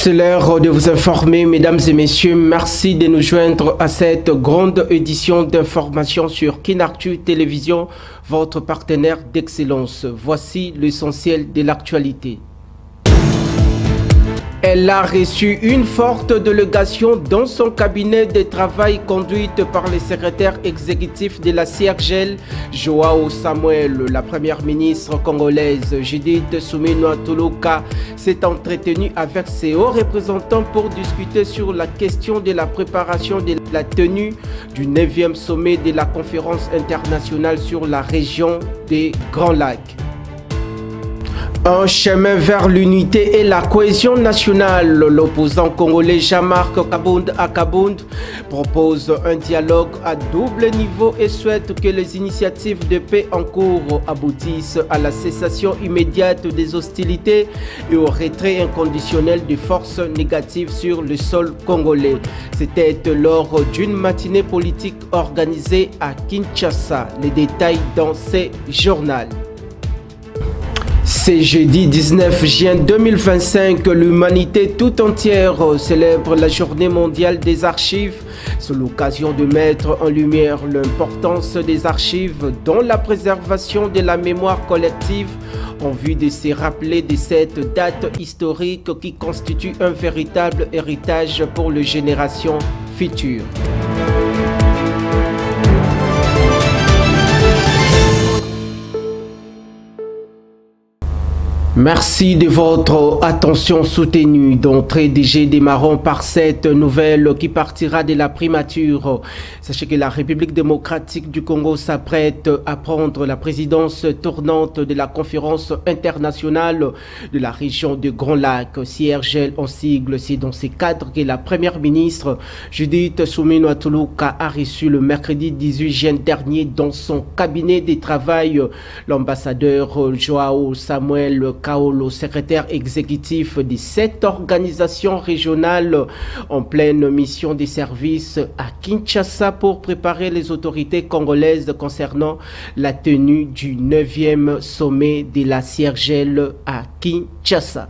C'est l'heure de vous informer, mesdames et messieurs. Merci de nous joindre à cette grande édition d'information sur Kinactu Télévision, votre partenaire d'excellence. Voici l'essentiel de l'actualité. Elle a reçu une forte délégation dans son cabinet de travail conduite par le secrétaire exécutif de la CIRGL, Joao Samuel. La première ministre congolaise, Judith Suminwa Tuluka, s'est entretenue avec ses hauts représentants pour discuter sur la question de la préparation de la tenue du 9e sommet de la conférence internationale sur la région des Grands Lacs. Un chemin vers l'unité et la cohésion nationale. L'opposant congolais Jean-Marc Kabound Akabound propose un dialogue à double niveau et souhaite que les initiatives de paix en cours aboutissent à la cessation immédiate des hostilités et au retrait inconditionnel des forces négatives sur le sol congolais. C'était lors d'une matinée politique organisée à Kinshasa. Les détails dans ces journaux. C'est jeudi 19 juin 2025 que l'humanité tout entière célèbre la journée mondiale des archives. C'est l'occasion de mettre en lumière l'importance des archives dans la préservation de la mémoire collective en vue de se rappeler de cette date historique qui constitue un véritable héritage pour les générations futures. Merci de votre attention soutenue. D'entrée déjà démarrons par cette nouvelle qui partira de la primature. Sachez que la République démocratique du Congo s'apprête à prendre la présidence tournante de la conférence internationale de la région de Grands Lacs, CIRGL en sigle. C'est dans ce cadre que la première ministre Judith Suminwa Tuluka a reçu le mercredi 18 juin dernier dans son cabinet de travail l'ambassadeur Joao Samuel Kaolo, secrétaire exécutif de cette organisation régionale en pleine mission de service à Kinshasa pour préparer les autorités congolaises concernant la tenue du 9e sommet de la CIRGL à Kinshasa.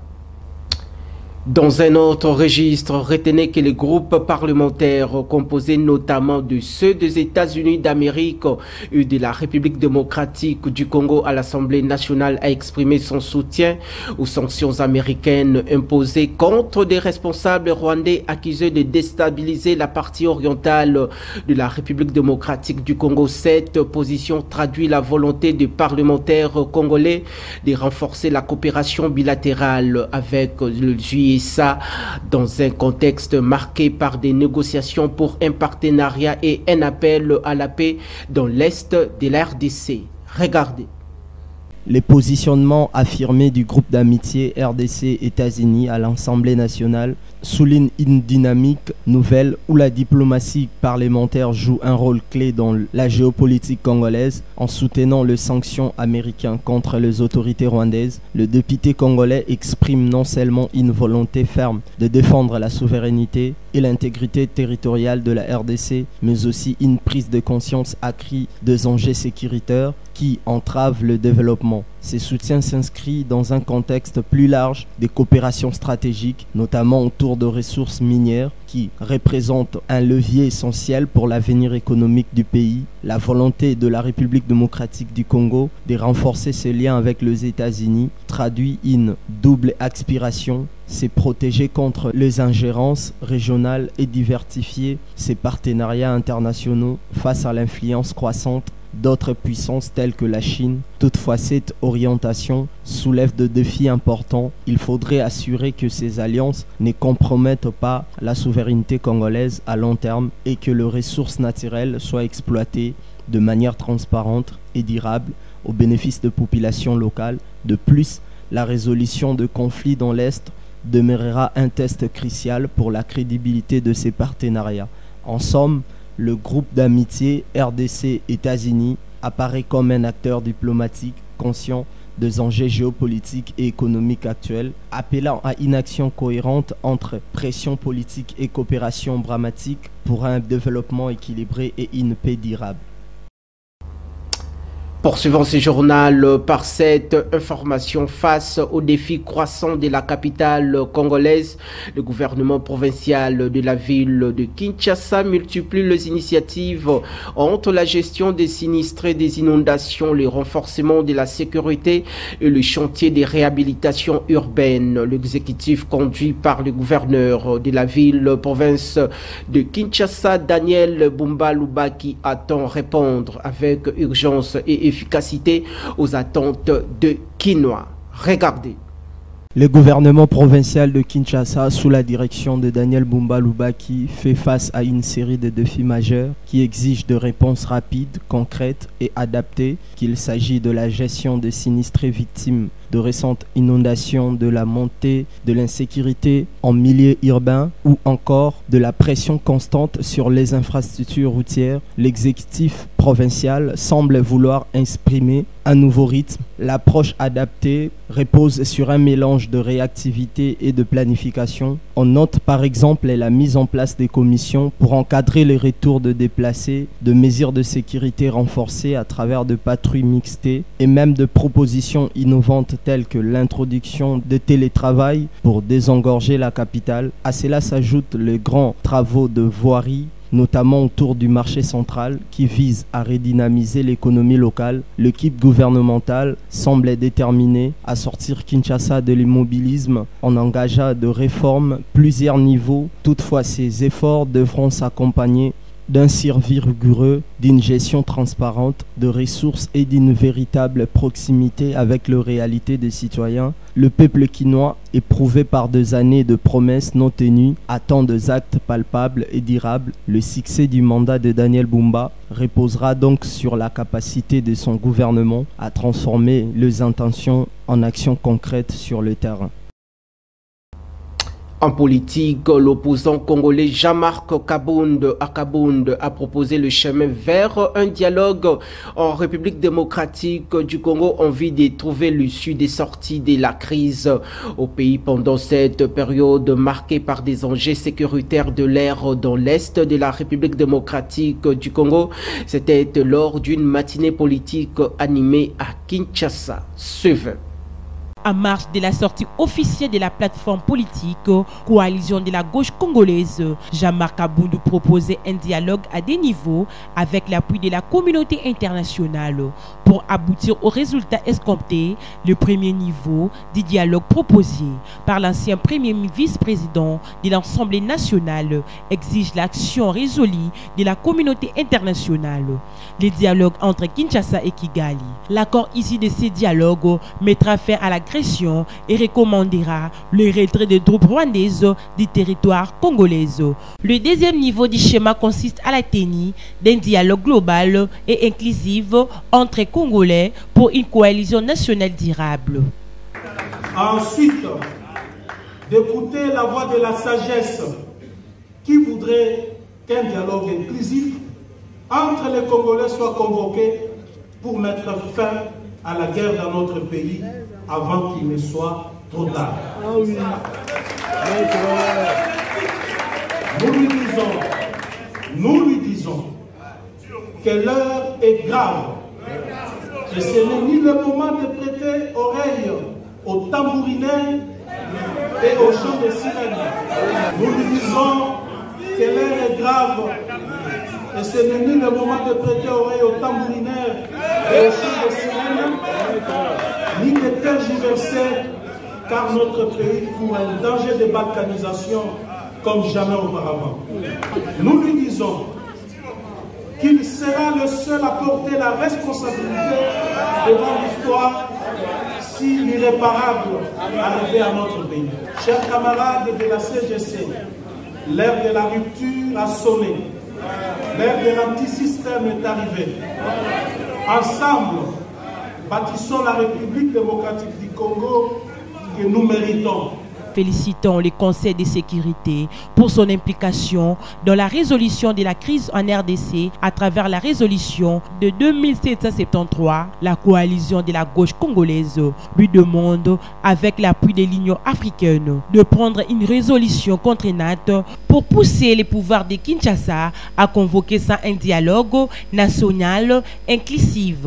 Dans un autre registre, retenez que les groupes parlementaires composés notamment de ceux des États-Unis d'Amérique et de la République démocratique du Congo à l'Assemblée nationale a exprimé son soutien aux sanctions américaines imposées contre des responsables rwandais accusés de déstabiliser la partie orientale de la République démocratique du Congo. Cette position traduit la volonté des parlementaires congolais de renforcer la coopération bilatérale avec le USA dans un contexte marqué par des négociations pour un partenariat et un appel à la paix dans l'est de la RDC. Regardez. Les positionnements affirmés du groupe d'amitié RDC-États-Unis à l'Assemblée nationale soulignent une dynamique nouvelle où la diplomatie parlementaire joue un rôle clé dans la géopolitique congolaise en soutenant les sanctions américaines contre les autorités rwandaises. Le député congolais exprime non seulement une volonté ferme de défendre la souveraineté et l'intégrité territoriale de la RDC, mais aussi une prise de conscience accrue des enjeux sécuritaires qui entravent le développement. Ces soutiens s'inscrivent dans un contexte plus large de coopération stratégique, notamment autour de ressources minières qui représentent un levier essentiel pour l'avenir économique du pays. La volonté de la République démocratique du Congo de renforcer ses liens avec les États-Unis traduit une double aspiration: c'est protéger contre les ingérences régionales et diversifier ses partenariats internationaux face à l'influence croissante d'autres puissances telles que la Chine. Toutefois, cette orientation soulève de défis importants. Il faudrait assurer que ces alliances ne compromettent pas la souveraineté congolaise à long terme et que les ressources naturelles soient exploitées de manière transparente et durable au bénéfice des populations locales. De plus, la résolution de conflits dans l'Est demeurera un test crucial pour la crédibilité de ces partenariats. En somme, le groupe d'amitié RDC-États-Unis apparaît comme un acteur diplomatique conscient des enjeux géopolitiques et économiques actuels, appelant à une action cohérente entre pression politique et coopération dramatique pour un développement équilibré et une paix durable. Poursuivons ce journal par cette information face aux défis croissants de la capitale congolaise. Le gouvernement provincial de la ville de Kinshasa multiplie les initiatives entre la gestion des sinistrés des inondations, le renforcement de la sécurité et le chantier des réhabilitations urbaines. L'exécutif conduit par le gouverneur de la ville province de Kinshasa, Daniel Bumba Lubaki, attend répondre avec urgence et efficacité aux attentes de Kinois. Regardez. Le gouvernement provincial de Kinshasa, sous la direction de Daniel Bumba Lubaki, fait face à une série de défis majeurs qui exigent de réponses rapides, concrètes et adaptées, qu'il s'agit de la gestion des sinistrés victimes de récentes inondations, de la montée de l'insécurité en milieu urbain ou encore de la pression constante sur les infrastructures routières. L'exécutif provincial semble vouloir exprimer un nouveau rythme. L'approche adaptée repose sur un mélange de réactivité et de planification. On note par exemple la mise en place des commissions pour encadrer les retours de déplacés, de mesures de sécurité renforcées à travers de patrouilles mixtées et même de propositions innovantes telles que l'introduction de télétravail pour désengorger la capitale. À cela s'ajoutent les grands travaux de voirie, notamment autour du marché central, qui vise à redynamiser l'économie locale. L'équipe gouvernementale semble déterminée à sortir Kinshasa de l'immobilisme en engageant de réformes plusieurs niveaux. Toutefois, ces efforts devront s'accompagner d'un suivi rigoureux, d'une gestion transparente de ressources et d'une véritable proximité avec les réalités des citoyens. Le peuple kinois, éprouvé par 2 années de promesses non tenues, attend des actes palpables et durables. Le succès du mandat de Daniel Bumba reposera donc sur la capacité de son gouvernement à transformer les intentions en actions concrètes sur le terrain. En politique, l'opposant congolais Jean-Marc Kabound a proposé le chemin vers un dialogue en République démocratique du Congo en vue de trouver l'issue des sorties de la crise au pays pendant cette période marquée par des enjeux sécuritaires de l'ère dans l'est de la République démocratique du Congo. C'était lors d'une matinée politique animée à Kinshasa. Suivez. En marge de la sortie officielle de la plateforme politique Coalition de la gauche congolaise, Jean-Marc Kabound proposait un dialogue à des niveaux avec l'appui de la communauté internationale pour aboutir aux résultats escomptés. Le premier niveau du dialogue proposé par l'ancien premier vice-président de l'Assemblée nationale exige l'action résolue de la communauté internationale. Le dialogue entre Kinshasa et Kigali. L'accord issu de ces dialogues mettra fin à la et recommandera le retrait des troupes rwandaises du territoire congolais. Le deuxième niveau du schéma consiste à la tenue d'un dialogue global et inclusif entre Congolais pour une coalition nationale durable. Ensuite, d'écouter la voix de la sagesse qui voudrait qu'un dialogue inclusif entre les Congolais soit convoqué pour mettre fin à la guerre dans notre pays avant qu'il ne soit trop tard. Ah oui. Nous lui disons que l'heure est grave et ce n'est ni le moment de prêter oreille aux tambourinets et aux chants de sirène. Nous lui disons que l'heure est grave et ce n'est ni le moment de prêter oreille aux tambourinaires et aux chants de sirène, ni de tergiverser, car notre pays court un danger de balkanisation comme jamais auparavant. Nous lui disons qu'il sera le seul à porter la responsabilité devant l'histoire si l'irréparable arrivait à notre pays. Chers camarades de la CGC, l'ère de la rupture a sonné. L'ère de l'antisystème est arrivée. Ensemble, bâtissons la République démocratique du Congo que nous méritons. Félicitons le Conseil de sécurité pour son implication dans la résolution de la crise en RDC à travers la résolution de 2773. La coalition de la gauche congolaise lui demande, avec l'appui de l'Union africaine, de prendre une résolution contraignante pour pousser les pouvoirs de Kinshasa à convoquer un dialogue national inclusif.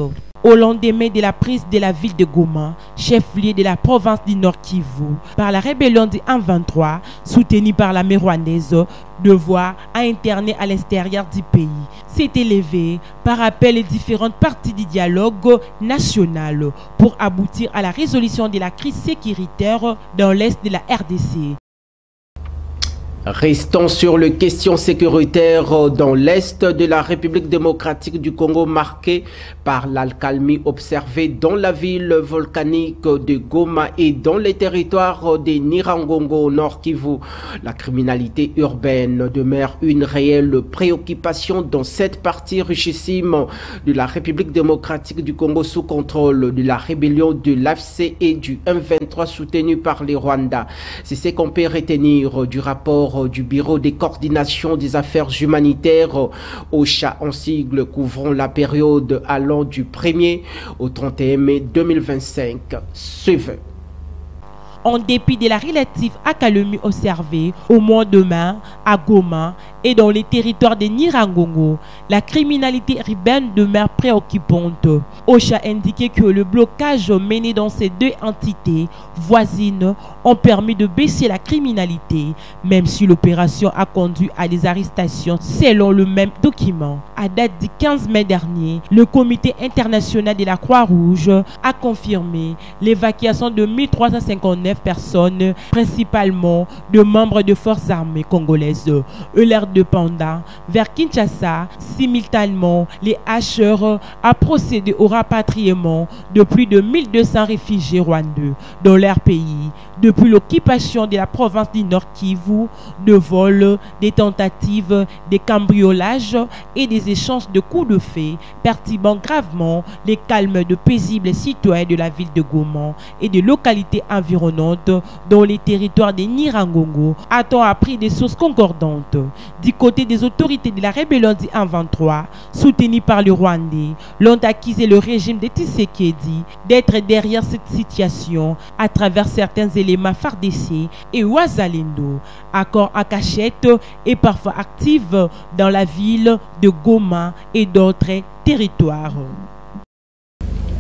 au lendemain de la prise de la ville de Goma, chef-lieu de la province du Nord Kivu, par la rébellion du M23, soutenue par l'armée rwandaise, de voix à interner à l'extérieur du pays s'est élevé par appel les différentes parties du dialogue national pour aboutir à la résolution de la crise sécuritaire dans l'est de la RDC. Restons sur les questions sécuritaires dans l'est de la République démocratique du Congo, marquée par l'accalmie observée dans la ville volcanique de Goma et dans les territoires de Nyiragongo au Nord Kivu. La criminalité urbaine demeure une réelle préoccupation dans cette partie richissime de la République démocratique du Congo sous contrôle de la rébellion de l'AFC et du M23 soutenu par les Rwandais. C'est ce qu'on peut retenir du rapport du Bureau de coordination des affaires humanitaires OCHA en sigle couvrant la période allant du 1er au 31 mai 2025. Suivez. En dépit de la relative accalmie observée au mois de mai à Goma et dans les territoires de Nyiragongo, la criminalité urbaine demeure préoccupante. OCHA a indiqué que le blocage mené dans ces deux entités voisines ont permis de baisser la criminalité, même si l'opération a conduit à des arrestations selon le même document. À date du 15 mai dernier, le Comité international de la Croix-Rouge a confirmé l'évacuation de 1359 personnes, principalement de membres de forces armées congolaises, l'air de Panda vers Kinshasa. Simultanément, les hacheurs a procédé au rapatriement de plus de 1200 réfugiés rwandais dans leur pays depuis l'occupation de la province du Nord Kivu, de vols, des tentatives, des cambriolages et des échanges de coups de feu perturbant gravement les calmes de paisibles citoyens de la ville de Goma et des localités environnantes dans les territoires de Nyiragongo, a-t-on appris des sources concordantes. Du côté des autorités de la rébellion du M23, soutenues par le Rwandais, l'ont accusé le régime de Tshisekedi d'être derrière cette situation à travers certains éléments FARDC et Wazalendo, accord en cachette et parfois actifs dans la ville de Goma et d'autres territoires.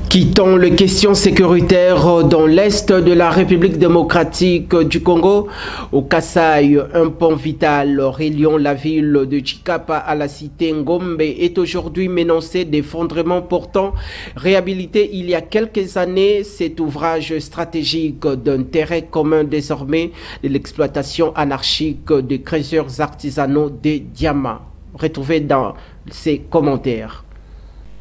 Quittons les questions sécuritaires dans l'est de la République démocratique du Congo. Au Kasaï, un pont vital reliant la ville de Chikapa à la cité Ngombe est aujourd'hui menacé d'effondrement. Pourtant, réhabilité il y a quelques années, cet ouvrage stratégique d'intérêt commun désormais de l'exploitation anarchique des creuseurs artisanaux des diamants. Retrouvez dans ces commentaires.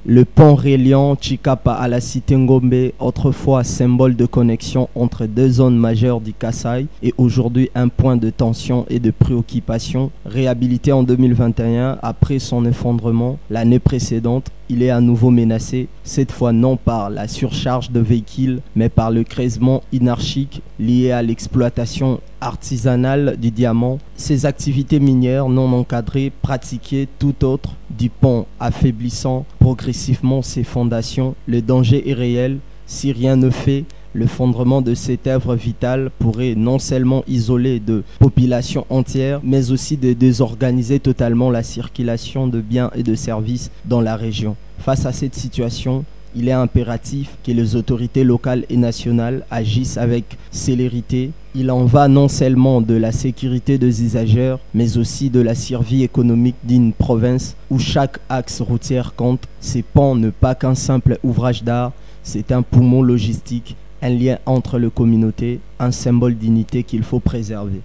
Le pont reliant Chikapa à la cité Ngombe, autrefois symbole de connexion entre deux zones majeures du Kasaï, est aujourd'hui un point de tension et de préoccupation. Réhabilité en 2021 après son effondrement l'année précédente, il est à nouveau menacé, cette fois non par la surcharge de véhicules, mais par le creusement anarchique lié à l'exploitation artisanale du diamant. Ces activités minières non encadrées pratiquées tout autre du pont, affaiblissant progressivement ses fondations. Le danger est réel. Si rien ne fait, l'effondrement de cette œuvre vitale pourrait non seulement isoler de populations entières, mais aussi de désorganiser totalement la circulation de biens et de services dans la région. Face à cette situation, il est impératif que les autorités locales et nationales agissent avec célérité. Il en va non seulement de la sécurité des usagers, mais aussi de la survie économique d'une province où chaque axe routier compte. Ces ponts ne pas qu'un simple ouvrage d'art, c'est un poumon logistique, un lien entre les communautés, un symbole d'unité qu'il faut préserver.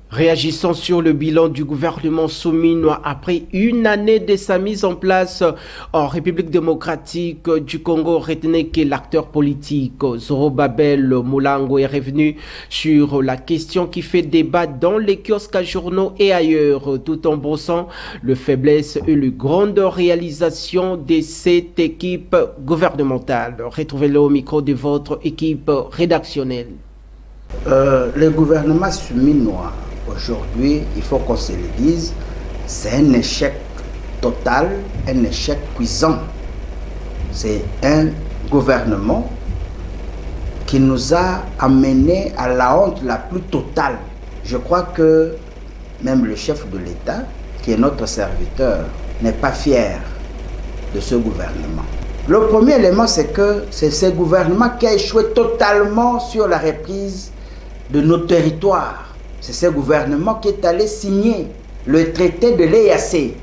Réagissons sur le bilan du gouvernement souminois après une année de sa mise en place en République démocratique du Congo. Retenez que l'acteur politique Zorobabel Molango est revenu sur la question qui fait débat dans les kiosques à journaux et ailleurs, tout en brossant les faiblesses et les grandes réalisations de cette équipe gouvernementale. Retrouvez-le au micro de votre équipe rédactionnelle. Le gouvernement souminois, aujourd'hui, il faut qu'on se le dise, c'est un échec total, un échec cuisant. C'est un gouvernement qui nous a amenés à la honte la plus totale. Je crois que même le chef de l'État, qui est notre serviteur, n'est pas fier de ce gouvernement. Le premier élément, c'est que c'est ce gouvernement qui a échoué totalement sur la reprise de nos territoires. C'est ce gouvernement qui est allé signer le traité de l'EAC,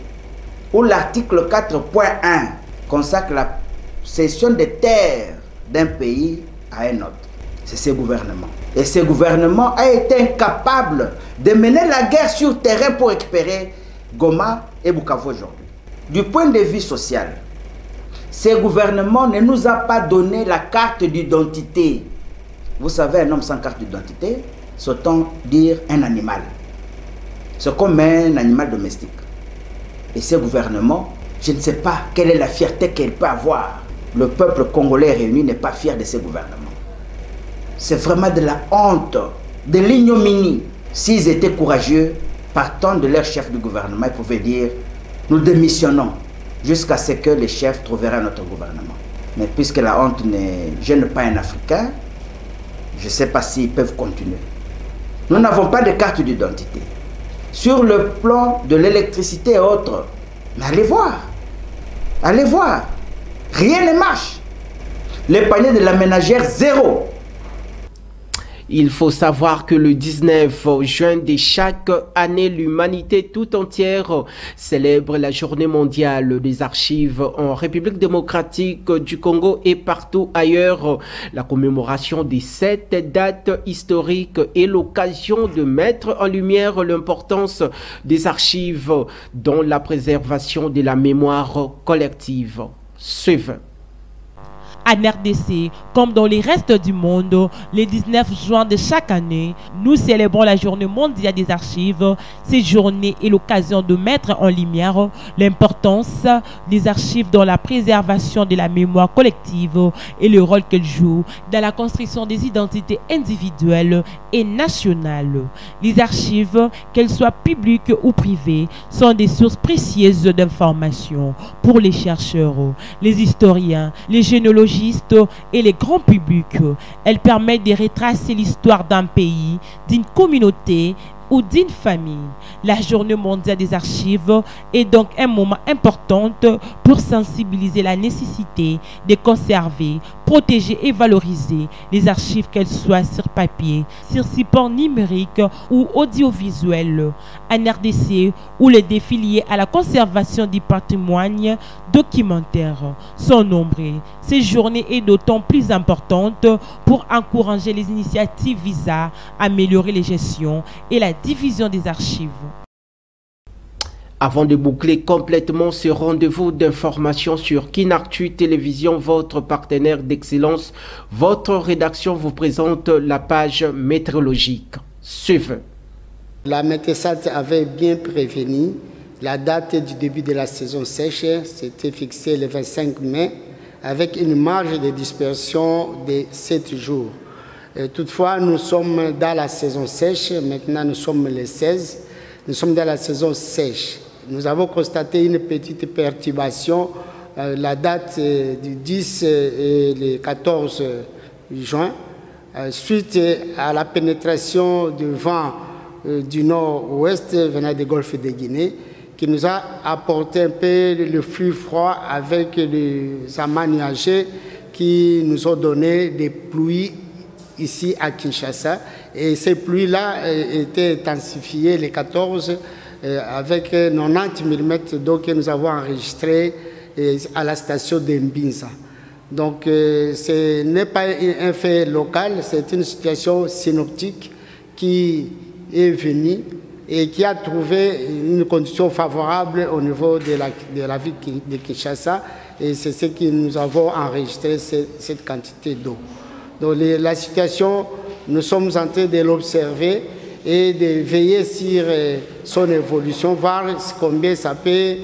où l'article 4.1 consacre la cession des terres d'un pays à un autre. C'est ce gouvernement. Et ce gouvernement a été incapable de mener la guerre sur terrain pour récupérer Goma et Bukavu aujourd'hui. Du point de vue social, ce gouvernement ne nous a pas donné la carte d'identité. Vous savez, un homme sans carte d'identité, c'est autant dire un animal. C'est comme un animal domestique. Et ce gouvernement, je ne sais pas quelle est la fierté qu'elle peut avoir. Le peuple congolais réuni n'est pas fier de ce gouvernement. C'est vraiment de la honte, de l'ignominie. S'ils étaient courageux, partant de leur chef du gouvernement, ils pouvaient dire « nous démissionnons » jusqu'à ce que les chefs trouveraient notre gouvernement. Mais puisque la honte ne gêne pas un Africain, je ne sais pas s'ils peuvent continuer. Nous n'avons pas de carte d'identité. Sur le plan de l'électricité et autres, mais allez voir. Allez voir. Rien ne marche. Les paniers de la ménagère, zéro. Il faut savoir que le 19 juin de chaque année, l'humanité tout entière célèbre la journée mondiale des archives en République démocratique du Congo et partout ailleurs. La commémoration de cette date historique est l'occasion de mettre en lumière l'importance des archives dans la préservation de la mémoire collective. Suivez. En RDC, comme dans les restes du monde, le 19 juin de chaque année, nous célébrons la journée mondiale des archives. Cette journée est l'occasion de mettre en lumière l'importance des archives dans la préservation de la mémoire collective et le rôle qu'elles jouent dans la construction des identités individuelles et nationales. Les archives, qu'elles soient publiques ou privées, sont des sources précieuses d'informations pour les chercheurs, les historiens, les généalogistes et les grands publics. Elles permettent de retracer l'histoire d'un pays, d'une communauté ou d'une famille. La journée mondiale des archives est donc un moment important pour sensibiliser la nécessité de conserver, protéger et valoriser les archives, qu'elles soient sur papier, sur support numérique ou audiovisuel. En RDC, où les défis liés à la conservation du patrimoine documentaire sont nombreux, cette journée est d'autant plus importante pour encourager les initiatives visant à améliorer les gestions et la division des archives. Avant de boucler complètement ce rendez-vous d'information sur Kinactu Télévision, votre partenaire d'excellence, votre rédaction vous présente la page météorologique. Suivez. La Métésat avait bien prévenu la date du début de la saison sèche, c'était fixé le 25 mai, avec une marge de dispersion de 7 jours. Toutefois, nous sommes dans la saison sèche, maintenant nous sommes le 16, nous sommes dans la saison sèche. Nous avons constaté une petite perturbation, la date du 10 et le 14 juin, suite à la pénétration du vent du nord-ouest venant du golfe de Guinée, qui nous a apporté un peu le flux froid avec les amas nuageux qui nous ont donné des pluies ici à Kinshasa. Et ces pluies-là étaient intensifiées le 14 avec 90 mm d'eau que nous avons enregistré à la station de Mbinza. Donc ce n'est pas un fait local, c'est une situation synoptique qui est venue et qui a trouvé une condition favorable au niveau de la ville de Kinshasa, et c'est ce que nous avons enregistré, cette quantité d'eau. Donc la situation, nous sommes en train de l'observer et de veiller sur son évolution, voir combien ça peut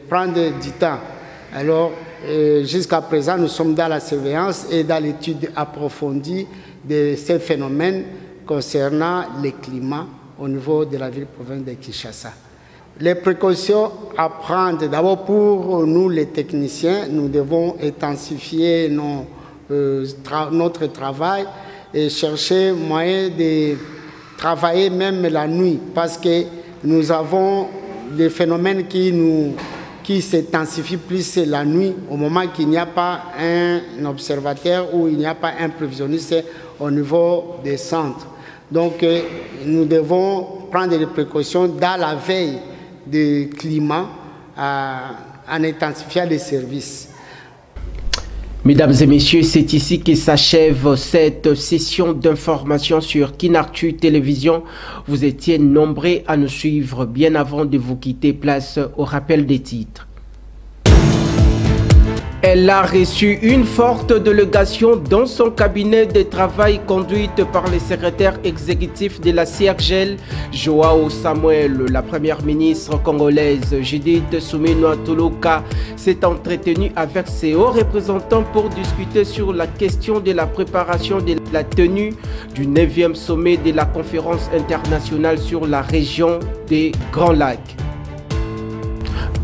prendre du temps. Alors, jusqu'à présent, nous sommes dans la surveillance et dans l'étude approfondie de ces phénomènes concernant le climat au niveau de la ville-province de Kinshasa. Les précautions à prendre, d'abord pour nous les techniciens, nous devons intensifier notre travail et chercher moyen de travailler même la nuit, parce que nous avons des phénomènes qui qui s'intensifie plus la nuit, au moment qu'il n'y a pas un observateur ou il n'y a pas un prévisionniste au niveau des centres. Donc, nous devons prendre des précautions dans la veille du climat en intensifiant les services. Mesdames et messieurs, c'est ici que s'achève cette session d'information sur Kinactu Télévision. Vous étiez nombreux à nous suivre bien avant de vous quitter. Place au rappel des titres. Elle a reçu une forte délégation dans son cabinet de travail conduite par le secrétaire exécutif de la CIRGL, Joao Samuel. La première ministre congolaise, Judith Suminwa Tuluka, s'est entretenue avec ses hauts représentants pour discuter sur la question de la préparation de la tenue du 9e sommet de la conférence internationale sur la région des Grands Lacs.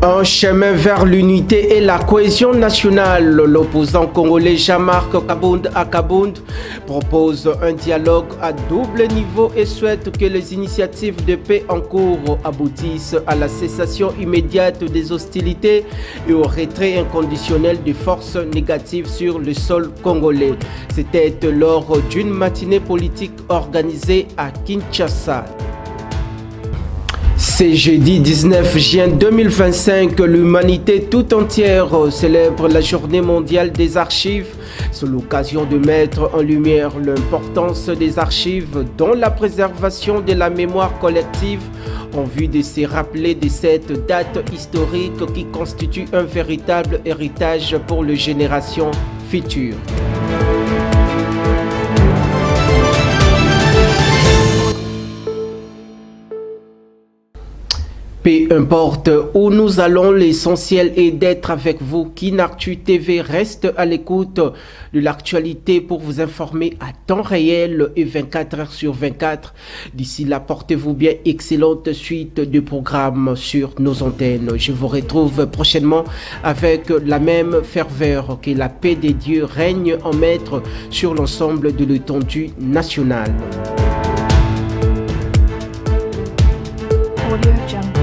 Un chemin vers l'unité et la cohésion nationale. L'opposant congolais Jean-Marc Akabound propose un dialogue à double niveau et souhaite que les initiatives de paix en cours aboutissent à la cessation immédiate des hostilités et au retrait inconditionnel des forces négatives sur le sol congolais. C'était lors d'une matinée politique organisée à Kinshasa. C'est jeudi 19 juin 2025 que l'humanité tout entière célèbre la journée mondiale des archives. C'est l'occasion de mettre en lumière l'importance des archives dans la préservation de la mémoire collective en vue de se rappeler de cette date historique qui constitue un véritable héritage pour les générations futures. Peu importe où nous allons, l'essentiel est d'être avec vous. Kinactu TV reste à l'écoute de l'actualité pour vous informer à temps réel et 24 heures sur 24. D'ici là, portez-vous bien, excellente suite de programmes sur nos antennes. Je vous retrouve prochainement avec la même ferveur. Que la paix des dieux règne en maître sur l'ensemble de l'étendue nationale. Audio Jungle.